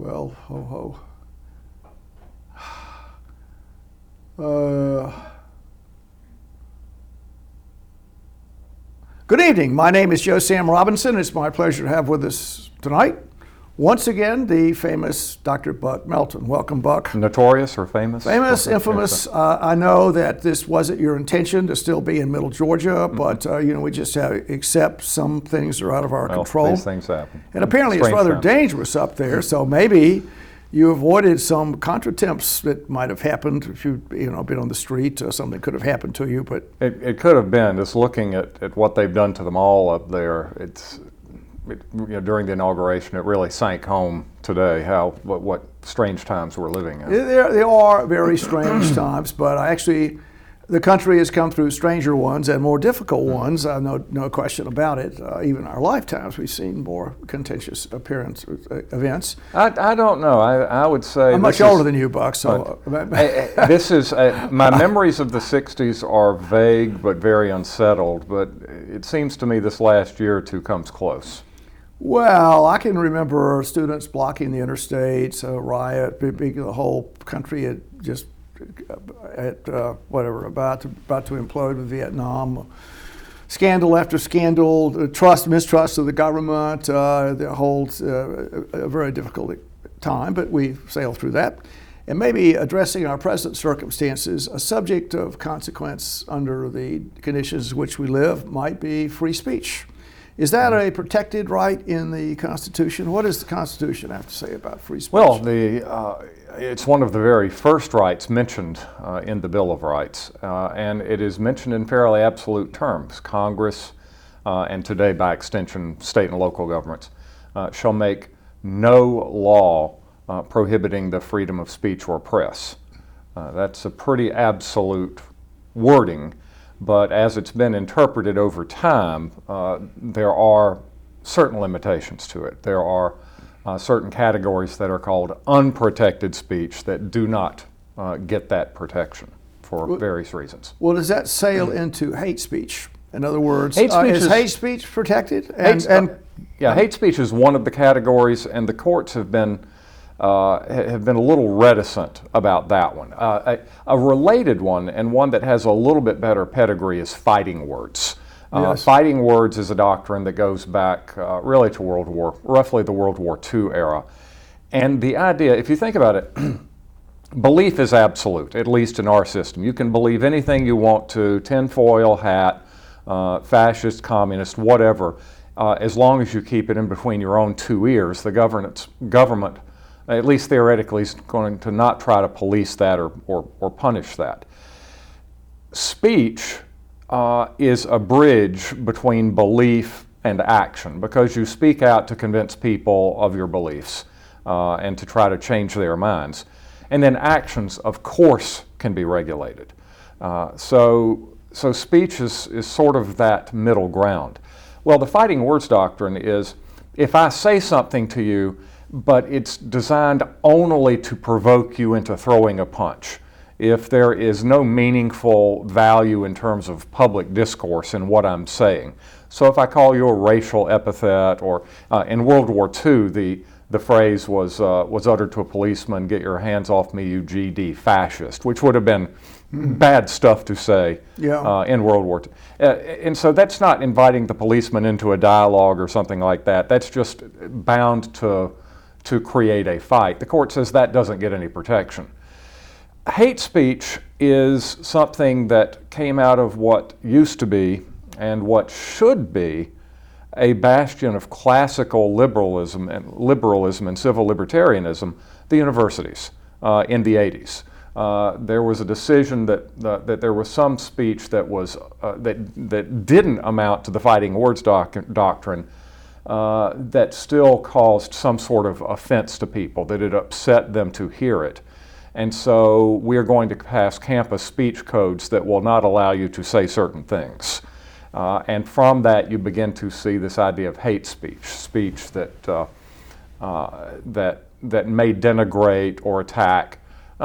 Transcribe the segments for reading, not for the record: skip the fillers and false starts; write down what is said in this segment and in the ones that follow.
Well, ho ho. Good evening. My name is Joe Sam Robinson. It's my pleasure to have with us tonight, once again, the famous Dr. Buck Melton. Welcome, Buck. Notorious or famous? Famous, infamous. I know that this wasn't your intention to still be in Middle Georgia, but we just have to accept some things are out of our control. These things happen. And apparently it's rather dangerous up there, so maybe you avoided some contratemps that might have happened if you'd been on the street. Something could have happened to you, but it could have been. Just looking at what they've done to the mall up there, during the inauguration, it really sank home today what strange times we're living in. They are very strange times, but the country has come through stranger ones and more difficult ones. No question about it. Even in our lifetimes, we've seen more contentious events. I don't know. I would say I'm much older than you, Buck. So this is my memories of the '60s are vague but very unsettled. But it seems to me this last year or two comes close. Well, I can remember students blocking the interstates, a riot, the whole country had just about to implode with Vietnam, scandal after scandal, mistrust of the government, the whole a very difficult time, but we sailed through that. And maybe addressing our present circumstances, a subject of consequence under the conditions in which we live might be free speech. Is that a protected right in the Constitution? What does the Constitution have to say about free speech? Well, it's one of the very first rights mentioned in the Bill of Rights, and it is mentioned in fairly absolute terms. Congress, and today by extension state and local governments, shall make no law prohibiting the freedom of speech or press. That's a pretty absolute wording. But as it's been interpreted over time, there are certain limitations to it. There are certain categories that are called unprotected speech that do not get that protection for various reasons. Well, does that sail into hate speech? In other words, is hate speech protected? Hate speech is one of the categories, and the courts have been a little reticent about that one. A related one, and one that has a little bit better pedigree, is fighting words. Yes. Fighting words is a doctrine that goes back really to roughly the World War II era. And the idea, if you think about it, belief is absolute, at least in our system. You can believe anything you want to, tinfoil hat, fascist, communist, whatever, as long as you keep it in between your own two ears. The government, at least theoretically, is going to not try to police that or punish that. Speech is a bridge between belief and action, because you speak out to convince people of your beliefs and to try to change their minds. And then actions, of course, can be regulated. So speech is sort of that middle ground. Well, the fighting words doctrine is, if I say something to you, but it's designed only to provoke you into throwing a punch. If there is no meaningful value in terms of public discourse in what I'm saying. So if I call you a racial epithet, or in World War II, the phrase was uttered to a policeman, "Get your hands off me, you GD fascist," which would have been bad stuff to say in World War II. And so that's not inviting the policeman into a dialogue or something like that. That's just bound to create a fight. The court says that doesn't get any protection. Hate speech is something that came out of what used to be and what should be a bastion of classical liberalism and civil libertarianism, the universities in the 80s. There was a decision that there was some speech that didn't amount to the fighting words doctrine, that still caused some sort of offense to people, that it upset them to hear it. And so we're going to pass campus speech codes that will not allow you to say certain things. And from that, you begin to see this idea of hate speech that may denigrate or attack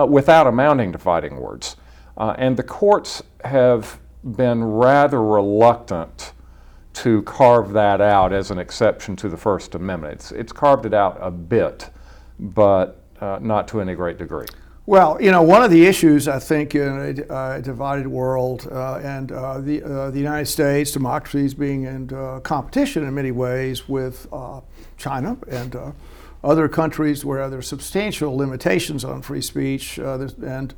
without amounting to fighting words. And the courts have been rather reluctant to carve that out as an exception to the First Amendment. It's carved it out a bit, but not to any great degree. Well, one of the issues I think in a divided world and the United States, democracies being in competition in many ways with China and other countries where there are substantial limitations on free speech, and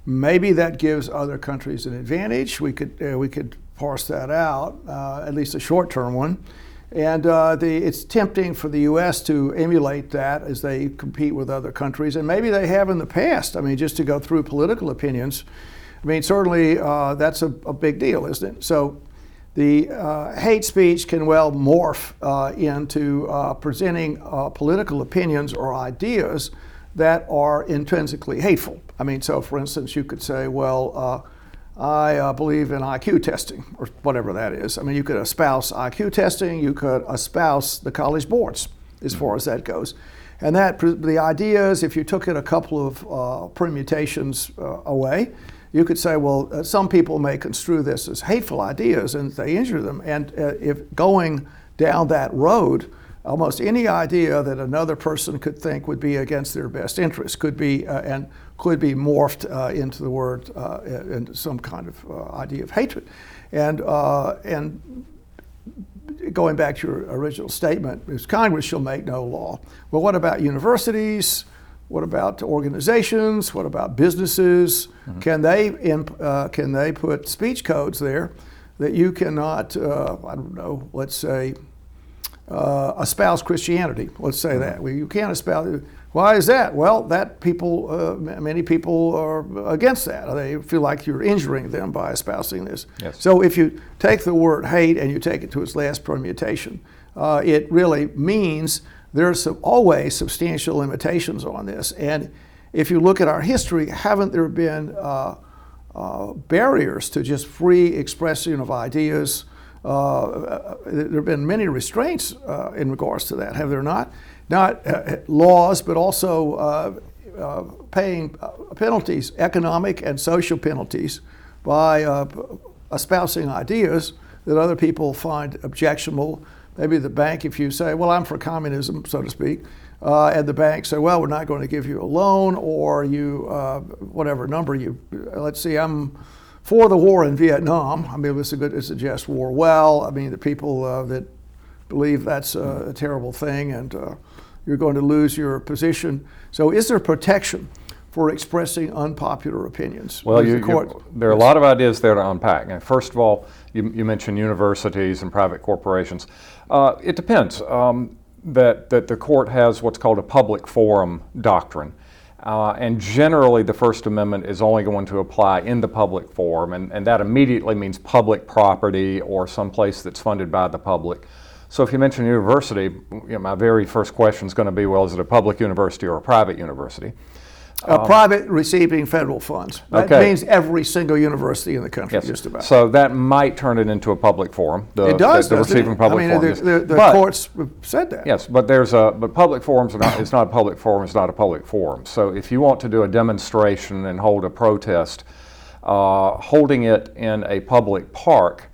maybe that gives other countries an advantage. We could parse that out, at least a short-term one. And it's tempting for the U.S. to emulate that as they compete with other countries, and maybe they have in the past. I mean, just to go through political opinions, I mean, certainly that's a big deal, isn't it? So the hate speech can well morph into presenting political opinions or ideas that are intrinsically hateful. I mean, so for instance, you could say, well, I believe in IQ testing, or whatever that is. I mean, you could espouse IQ testing, you could espouse the college boards, as far as that goes. And the idea is, if you took it a couple of permutations away, you could say, well, some people may construe this as hateful ideas and they injure them. And if going down that road, almost any idea that another person could think would be against their best interest could be morphed into the word, into some kind of idea of hatred. And going back to your original statement, is Congress shall make no law. Well, what about universities? What about organizations? What about businesses? Mm-hmm. Can they put speech codes there that you cannot, I don't know, let's say, espouse Christianity? Let's say that. Well, you can't espouse. Why is that? Well, many people are against that. They feel like you're injuring them by espousing this. Yes. So if you take the word hate and you take it to its last permutation, it really means there's always substantial limitations on this. And if you look at our history, haven't there been barriers to just free expression of ideas? There have been many restraints in regards to that, have there not? Not laws, but also paying penalties, economic and social penalties, by espousing ideas that other people find objectionable. Maybe the bank, if you say, well, I'm for communism, so to speak, and the bank say, well, we're not going to give you a loan, or whatever number let's see, I'm for the war in Vietnam. I mean, it's a just war. Well, I mean, the people that believe that's a terrible thing, and you're going to lose your position. So is there protection for expressing unpopular opinions? Well, there are a lot of ideas there to unpack. And first of all, you mentioned universities and private corporations. It depends. That the court has what's called a public forum doctrine. And generally, the First Amendment is only going to apply in the public forum, and that immediately means public property or someplace that's funded by the public. So if you mention university, my very first question is going to be, well, is it a public university or a private university? Private receiving federal funds. That means every single university in the country, yes. Just about. So that might turn it into a public forum. It does, the receiving it? public I mean, forum. the courts have said that. Yes, but public forums it's not a public forum. It's not a public forum. So if you want to do a demonstration and hold a protest, holding it in a public park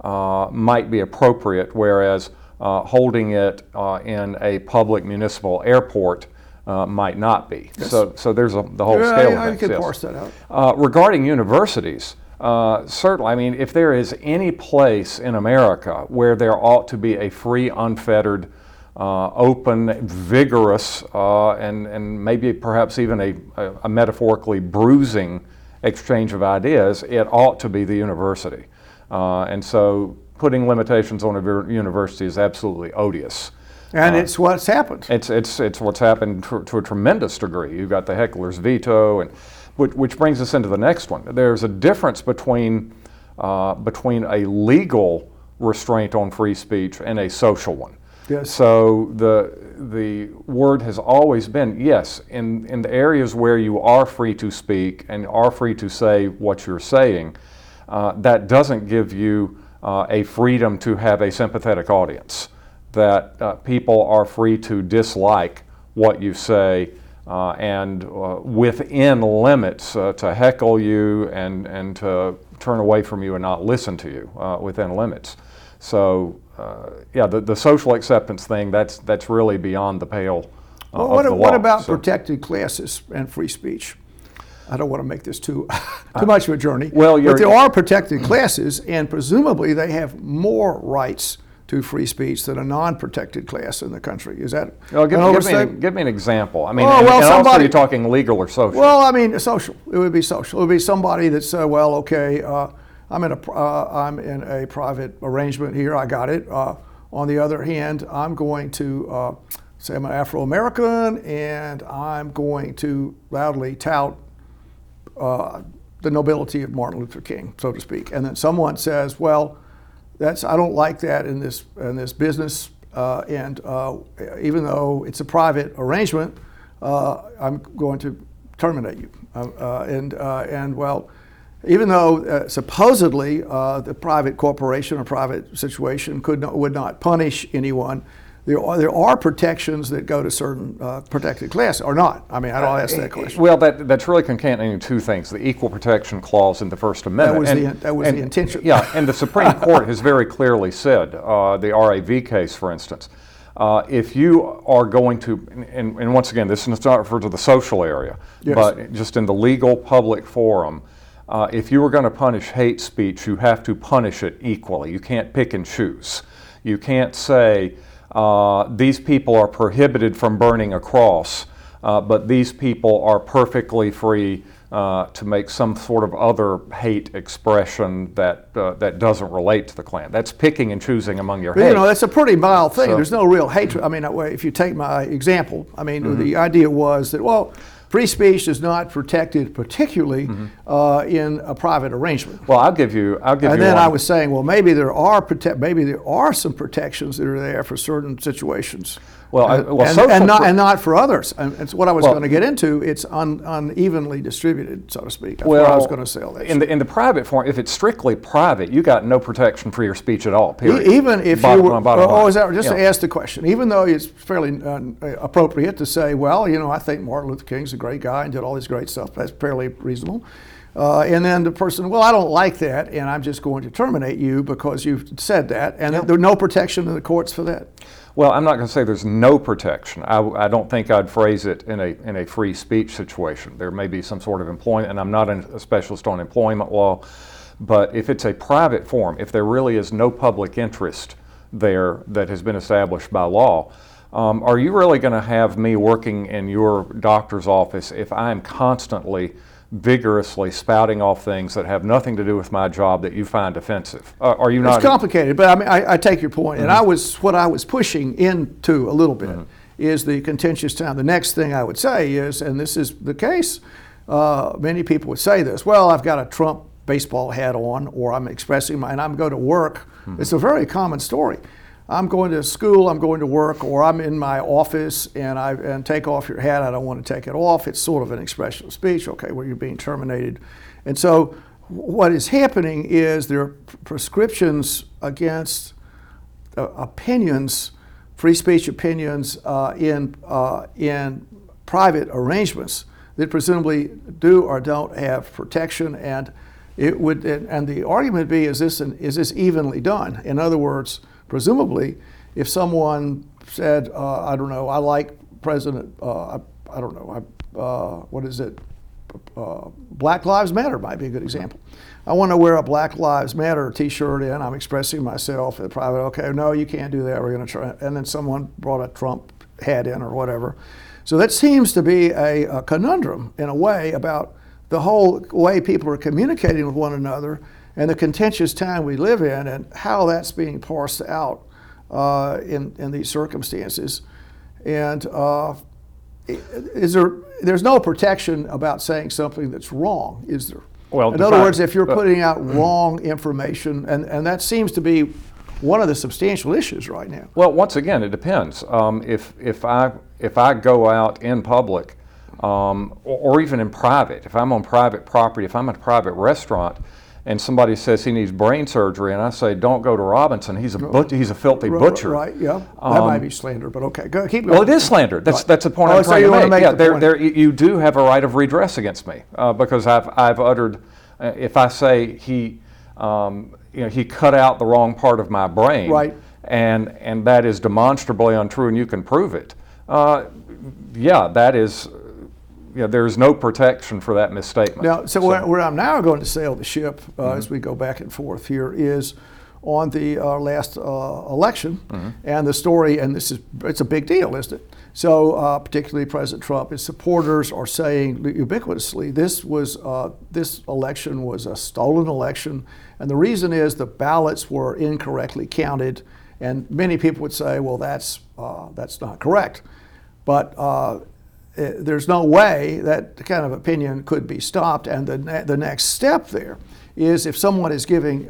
might be appropriate, whereas holding it in a public municipal airport might not be. Yes. So there's the whole scale of things. You can parse that out. Regarding universities, certainly, I mean, if there is any place in America where there ought to be a free, unfettered, open, vigorous, and maybe perhaps even a metaphorically bruising exchange of ideas, it ought to be the university. And so putting limitations on a university is absolutely odious. And it's what's happened. It's what's happened to a tremendous degree. You've got the heckler's veto, and which brings us into the next one. There's a difference between a legal restraint on free speech and a social one. Yes. So the word has always been, yes, in the areas where you are free to speak and are free to say what you're saying, that doesn't give you a freedom to have a sympathetic audience. That people are free to dislike what you say and within limits to heckle you and to turn away from you and not listen to you within limits. So the social acceptance thing, that's really beyond the pale Well, of the law. what about So- protected classes and free speech? I don't want to make this too much of a journey. Well, but there are protected classes, and presumably they have more rights to free speech than a non-protected class in the country. Is that Well, an give oversight? me an example. I mean, Oh, and, well, and also somebody- you're talking legal or social. Well, I mean, social. It would be social. It would be somebody that said, "Well, okay, I'm in a private arrangement here. I got it. On the other hand, I'm going to say I'm an Afro-American, and I'm going to loudly tout the nobility of Martin Luther King, so to speak." And then someone says, "Well, I don't like that in this business, and even though it's a private arrangement, I'm going to terminate you." And well, even though supposedly the private corporation or private situation would not punish anyone, there are protections that go to certain protected classes, or not. I mean, I'll ask that question. Well, that's really concatenating two things: the Equal Protection Clause in the First Amendment. That was the intention. Yeah, and the Supreme Court has very clearly said, the RAV case, for instance, if you are going to, and once again, this is not referred to the social area, Yes. but just in the legal public forum, if you are going to punish hate speech, you have to punish it equally. You can't pick and choose. You can't say, these people are prohibited from burning a cross, but these people are perfectly free to make some sort of other hate expression that doesn't relate to the Klan. That's picking and choosing among your But, hate. you know, that's a pretty mild thing. So- There's no real hatred. I mean, if you take my example, I mean, the idea was that, well, free speech is not protected particularly in a private arrangement. Well, I'll give you And then one. I was saying, well, maybe there are some protections that are there for certain situations. Well, and social not for others. And it's what I was Well- going to get into. It's unevenly distributed, so to speak. That's what I was going to say. All that. in the private form, if it's strictly private, you got no protection for your speech at all. Period. Even if Bottom you were, line. oh, is that just to Yeah. ask the question? Even though it's fairly appropriate to say, well, you know, I think Martin Luther King's a great guy and did all this great stuff. That's fairly reasonable. And then the person, well, I don't like that, and I'm just going to terminate you because you've said that, and there's no protection in the courts for that. Well, I'm not going to say there's no protection. I don't think I'd phrase it in a free speech situation. There may be some sort of employment, and I'm not a specialist on employment law, but if it's a private forum, if there really is no public interest there that has been established by law, are you really going to have me working in your doctor's office if I'm constantly vigorously spouting off things that have nothing to do with my job that you find offensive? Are you not? It's complicated, but I mean, I take your point. And what I was pushing into a little bit is the contentious time. The next thing I would say is, and this is the case, many people would say this, well, I've got a Trump baseball hat on, or I'm expressing and I'm going to work. It's a very common story. I'm going to school, I'm going to work, or I'm in my office and take off your hat. I don't want to take it off. It's sort of an expression of speech. Okay, well, you're being terminated. And so what is happening is there are prescriptions against opinions, free speech opinions in private arrangements that presumably do or don't have protection. And it would, and the argument would be, is this evenly done? In other words, presumably, if someone said, I don't know, I like President, I don't know, what is it? Black Lives Matter might be a good example. I want to wear a Black Lives Matter t-shirt and I'm expressing myself in private. Okay, no, you can't do that. We're going to try. And then someone brought a Trump hat in or whatever. So that seems to be a conundrum in a way about the whole way people are communicating with one another and the contentious time we live in, and how that's being parsed out in these circumstances. And there's no protection about saying something that's wrong, is there? Well, in other words, if you're putting out wrong information, and that seems to be one of the substantial issues right now. Well, once again, it depends. If I go out in public, or even in private, if I'm on private property, if I'm at a private restaurant, and somebody says he needs brain surgery, and I say, don't go to Robinson, he's a filthy butcher. Right, yeah. That might be slander, but okay, go, keep going. Well, it is slander. That's the point I'm so trying you to wanna make. make the point. You do have a right of redress against me because I've uttered, if I say he cut out the wrong part of my brain, right, and that is demonstrably untrue, and you can prove it. Yeah, that is, there's no protection for that misstatement. Now, so where I'm now going to sail the ship as we go back and forth here is on the last election, and the story, and it's a big deal, isn't it? So particularly President Trump, his supporters are saying ubiquitously this election was a stolen election, and the reason is the ballots were incorrectly counted, and many people would say, well, that's not correct, but there's no way that kind of opinion could be stopped, and the next step there is if someone is giving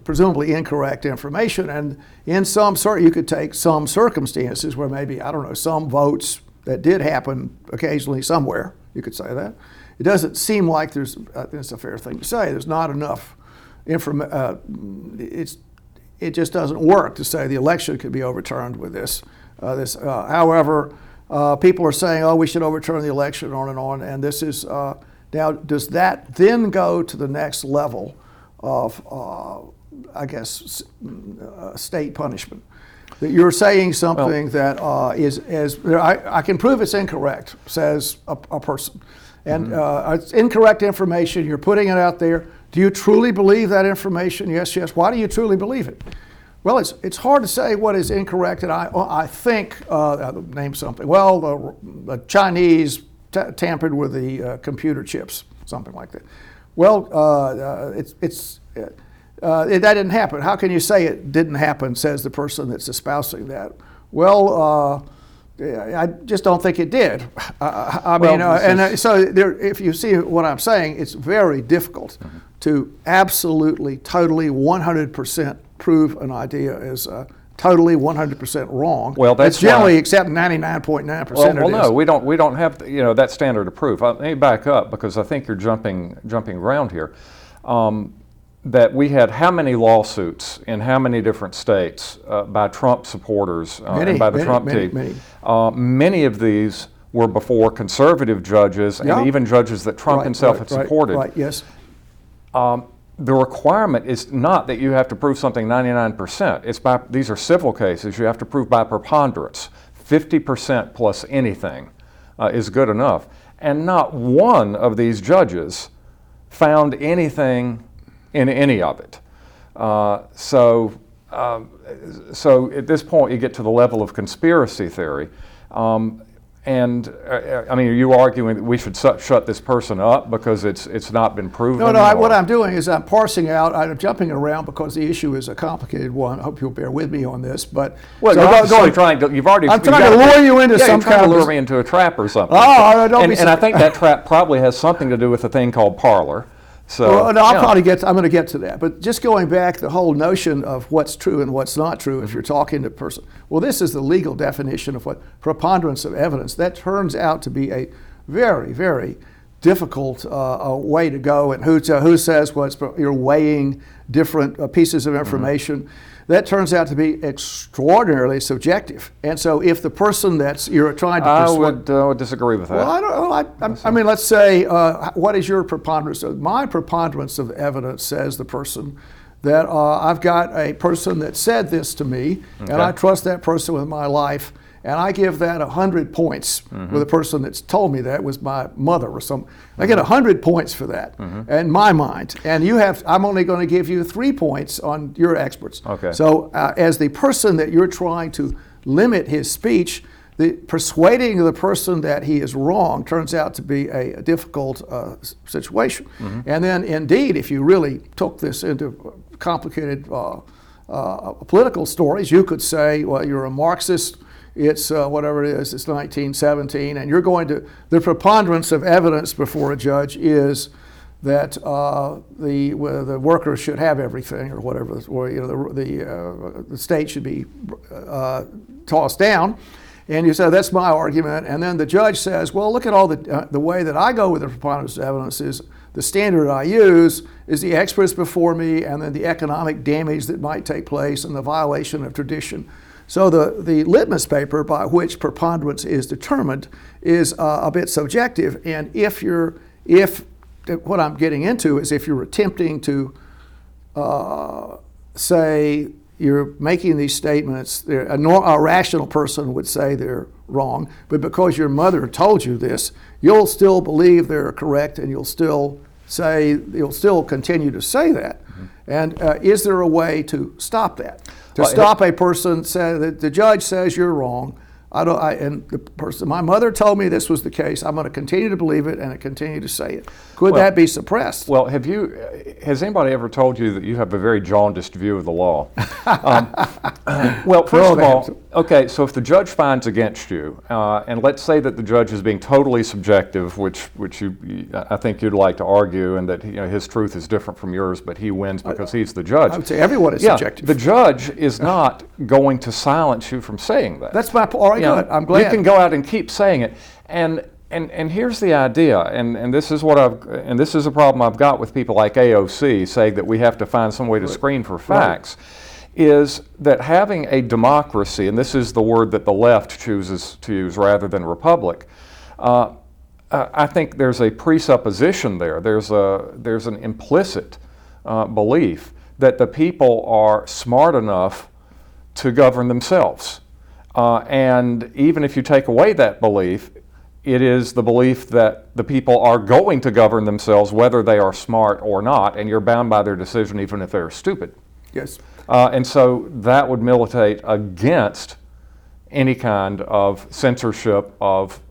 presumably incorrect information, and in some sort, you could take some circumstances where maybe, I don't know, some votes that did happen occasionally somewhere, you could say that. It doesn't seem like it's a fair thing to say. There's not enough information. It just doesn't work to say the election could be overturned with this. However, people are saying, oh, we should overturn the election, on and on, and this is, now, does that then go to the next level of, I guess, state punishment? That you're saying something that I can prove it's incorrect, says a person. And it's incorrect information, you're putting it out there. Do you truly believe that information? Yes, yes. Why do you truly believe it? Well, it's hard to say what is incorrect, and I think, name something. Well, the Chinese tampered with the computer chips, something like that. Well, that didn't happen. How can you say it didn't happen, says the person that's espousing that? Well, I just don't think it did. So if you see what I'm saying, it's very difficult to absolutely, totally, 100% prove an idea is totally 100% wrong. Well, that's generally accept 99.9%. Well, no, we don't have that standard of proof. Let me back up because I think you're jumping around here. That we had how many lawsuits in how many different states by Trump supporters and by the Trump team? Many of these were before conservative judges and even judges that Trump himself had supported. Right, yes. The requirement is not that you have to prove something 99%. These are civil cases. You have to prove by preponderance. 50% plus anything is good enough. And not one of these judges found anything in any of it. So at this point, you get to the level of conspiracy theory. Are you arguing that we should shut this person up because it's not been proven? No. What I'm doing is I'm parsing out. I'm jumping around because the issue is a complicated one. I hope you'll bear with me on this. But I'm trying to lure you into some kind of lure me into a trap or something. Oh, don't be. And I think that trap probably has something to do with a thing called Parler. So, I'm going to get to that. But just going back, the whole notion of what's true and what's not true if you're talking to a person. Well, this is the legal definition of what preponderance of evidence. That turns out to be a very, very difficult way to go. And who says you're weighing different pieces of information. That turns out to be extraordinarily subjective. And so if the person you're trying to persuade... I would disagree with that. Well, I mean, let's say, what is your preponderance? My preponderance of evidence says the person that I've got a person that said this to me, and I trust that person with my life, and I give that 100 points with a person that's told me that was my mother or something. I get 100 points for that in my mind. And I'm only going to give you 3 points on your experts. Okay. So as the person that you're trying to limit his speech, the persuading the person that he is wrong turns out to be a difficult situation. And then indeed, if you really took this into complicated political stories, you could say, well, you're a Marxist, it's whatever it is, it's 1917, and you're going to, the preponderance of evidence before a judge is that the workers should have everything or whatever, or the state should be tossed down. And you say, that's my argument. And then the judge says, well, look at all the way that I go with the preponderance of evidence is the standard I use is the experts before me and then the economic damage that might take place and the violation of tradition. So the litmus paper by which preponderance is determined is a bit subjective. And what I'm getting into is if you're attempting to say you're making these statements. A rational person would say they're wrong, but because your mother told you this, you'll still believe they're correct, and you'll still continue to say that. And is there a way to stop that? To stop a person say that the judge says you're wrong, and the person, my mother told me this was the case, I'm going to continue to believe it and continue to say it. Could that be suppressed? Well, has anybody ever told you that you have a very jaundiced view of the law? Well, first of all, okay, so if the judge finds against you, and let's say that the judge is being totally subjective, which I think you'd like to argue, and that his truth is different from yours, but he wins because he's the judge. I would say everyone is subjective. The judge is not going to silence you from saying that. That's my point. I'm glad. You can go out and keep saying it, and here's the idea, and this is this is a problem I've got with people like AOC saying that we have to find some way to screen for facts, is that having a democracy, and this is the word that the left chooses to use rather than republic, I think there's a presupposition there. There's an implicit belief that the people are smart enough to govern themselves. And even if you take away that belief, it is the belief that the people are going to govern themselves whether they are smart or not, and you're bound by their decision even if they're stupid. Yes. And so that would militate against any kind of censorship of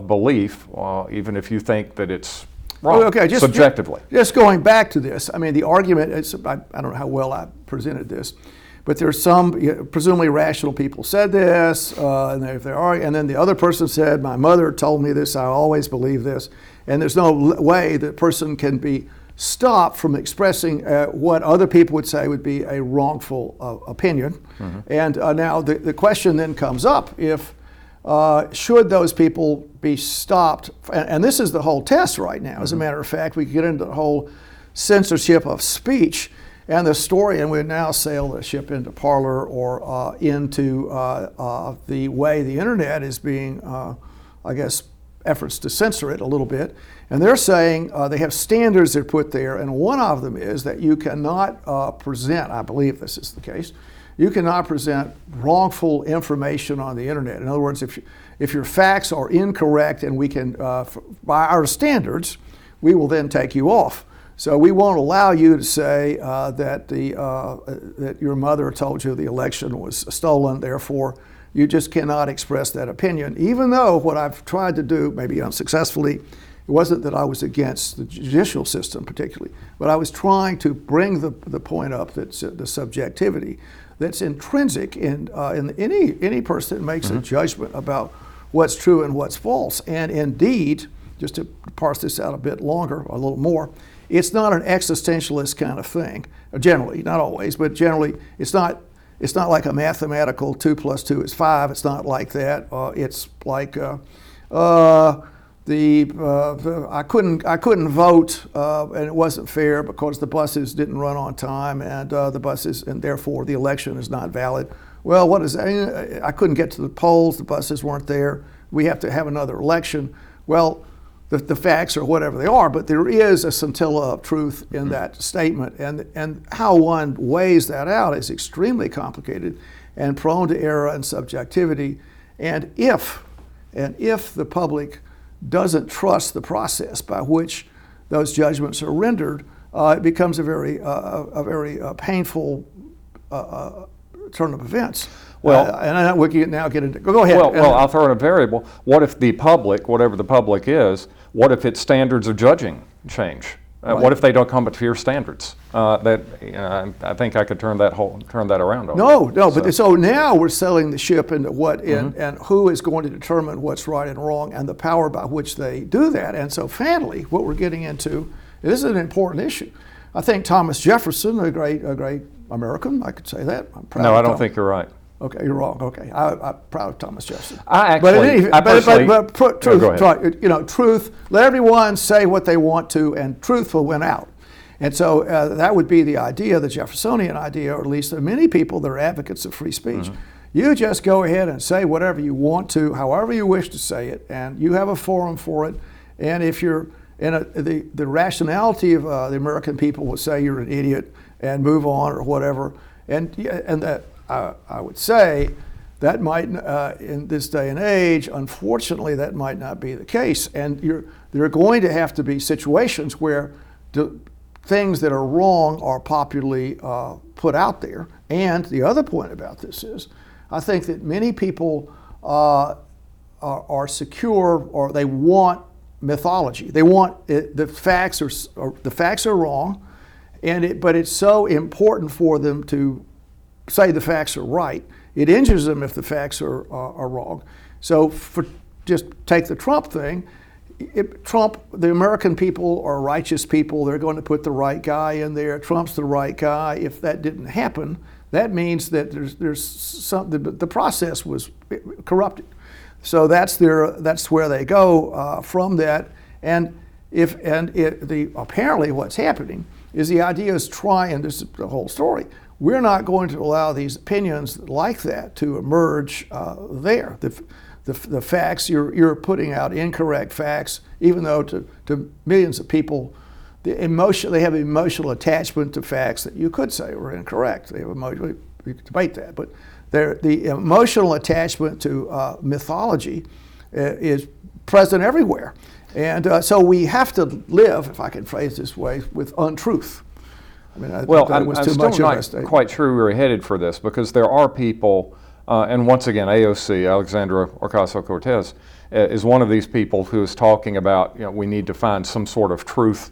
belief, even if you think that it's wrong, subjectively. Just going back to this, I mean, the argument is, I don't know how well I presented this, but there's some presumably rational people said this, and then the other person said, my mother told me this, I always believe this, and there's no way that person can be stopped from expressing what other people would say would be a wrongful opinion. And now the question then comes up, if should those people be stopped, and this is the whole test right now, as a matter of fact, we get into the whole censorship of speech. And the story, and we now sail the ship into Parler or into the way the internet is being, I guess, efforts to censor it a little bit. And they're saying they have standards they're put there, and one of them is that you cannot present, I believe this is the case, you cannot present wrongful information on the internet. In other words, if your facts are incorrect, and we can, by our standards, we will then take you off. So we won't allow you to say that your mother told you the election was stolen, therefore you just cannot express that opinion, even though what I've tried to do, maybe unsuccessfully, it wasn't that I was against the judicial system particularly, but I was trying to bring the point up that the subjectivity that's intrinsic in any person that makes a judgment about what's true and what's false. And indeed, just to parse this out a bit longer, a little more, it's not an existentialist kind of thing. Generally, not always, but generally, it's not like a mathematical 2 + 2 is 5. It's not like that. It's like I couldn't vote, and it wasn't fair because the buses didn't run on time, and and therefore the election is not valid. Well, what is that? I couldn't get to the polls. The buses weren't there. We have to have another election. Well, the facts are whatever they are, but there is a scintilla of truth in that statement, and how one weighs that out is extremely complicated and prone to error and subjectivity. And if the public doesn't trust the process by which those judgments are rendered, it becomes a very painful turn of events. Well, and we can now get into. Go ahead. Well, I'll throw in a variable. What if the public, whatever the public is, what if its standards of judging change? Right. What if they don't come up to your standards? I think I could turn that around. So now we're selling the ship into and who is going to determine what's right and wrong, and the power by which they do that. And so, finally, what we're getting into, this is an important issue. I think Thomas Jefferson, a great American, I could say that. I'm proud. No, I don't think you're right. Okay, you're wrong. Okay, I'm proud of Thomas Jefferson. Truth. Let everyone say what they want to, and truth will win out. And so that would be the idea, the Jeffersonian idea, or at least there are many people that are advocates of free speech. You just go ahead and say whatever you want to, however you wish to say it, and you have a forum for it. And if you're the rationality of the American people will say you're an idiot and move on or whatever. And that I would say that might, in this day and age, unfortunately, that might not be the case. And there are going to have to be situations where things that are wrong are popularly put out there. And the other point about this is, I think that many people are secure, or they want mythology. They want the facts are wrong, but it's so important for them to say the facts are right. It injures them if the facts are wrong. So just take the Trump thing. The American people are righteous people. They're going to put the right guy in there. Trump's the right guy. If that didn't happen, that means that the process was corrupted. So that's where they go from that. And apparently what's happening is the idea is and this is the whole story. We're not going to allow these opinions like that to emerge there. The facts, you're putting out incorrect facts, even though to millions of people, they have emotional attachment to facts that you could say were incorrect. They have we could debate that, but the emotional attachment to mythology is present everywhere. And so we have to live, if I can phrase it this way, with untruth. I mean, I'm still not quite sure where we're headed for this, because there are people, and once again, AOC, Alexandra Ocasio-Cortez, is one of these people who is talking about, we need to find some sort of truth.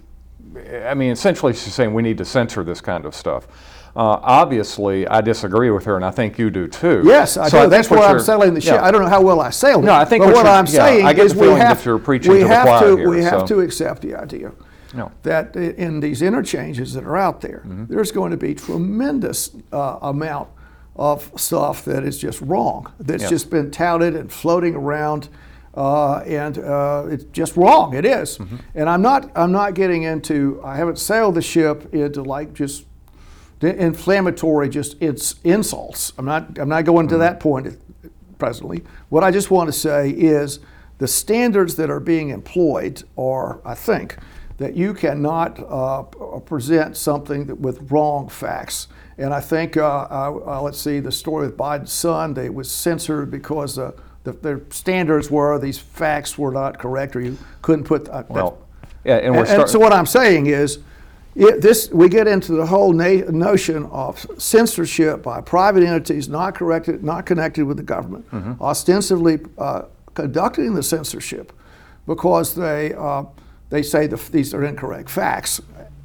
I mean, essentially she's saying we need to censor this kind of stuff. Obviously, I disagree with her, and I think you do too. Yes, I do. That's where I'm selling the shit. I don't know how well I sailed it. No, I think but what I'm saying I get is the feeling that you're preaching to the choir here. We have to accept the idea that in these interchanges that are out there, there's going to be tremendous amount of stuff that is just wrong, that's just been touted and floating around, and it's just wrong. It is. And I'm not getting into, I haven't sailed the ship into like just inflammatory it's insults. I'm not going to that point presently. What I just want to say is the standards that are being employed are, I think, that you cannot present something with wrong facts. And I think, let's see, the story with Biden's son, they was censored because their standards were these facts were not correct, or you couldn't put. And so what I'm saying is, we get into the whole notion of censorship by private entities not connected with the government, ostensibly conducting the censorship because they say these are incorrect facts.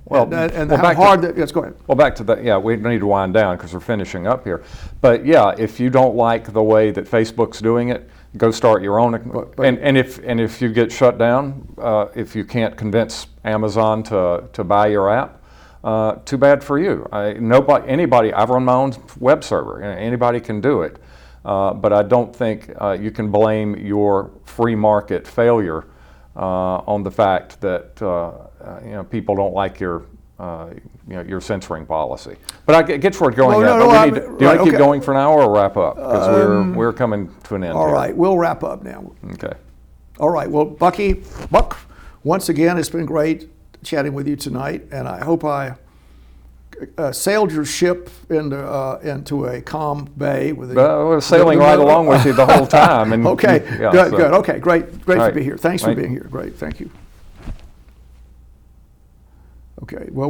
Well, yes, go ahead. Well, back to that. Yeah, we need to wind down because we're finishing up here. But yeah, if you don't like the way that Facebook's doing it, go start your own. And if you get shut down, if you can't convince Amazon to buy your app, too bad for you. Anybody. I've run my own web server. Anybody can do it. But I don't think you can blame your free market failure on the fact that people don't like your censoring policy. But I get where it's going. Do you want to keep going for an hour or wrap up? Because we're coming to an end. All right, we'll wrap up now. Okay. All right. Well, Buck, once again, it's been great chatting with you tonight, and I hope I sailed your ship into a calm bay with we're sailing right along with you the whole time. And okay, good. Okay, great to be here. Thanks for being here. Great, thank you. Okay, well,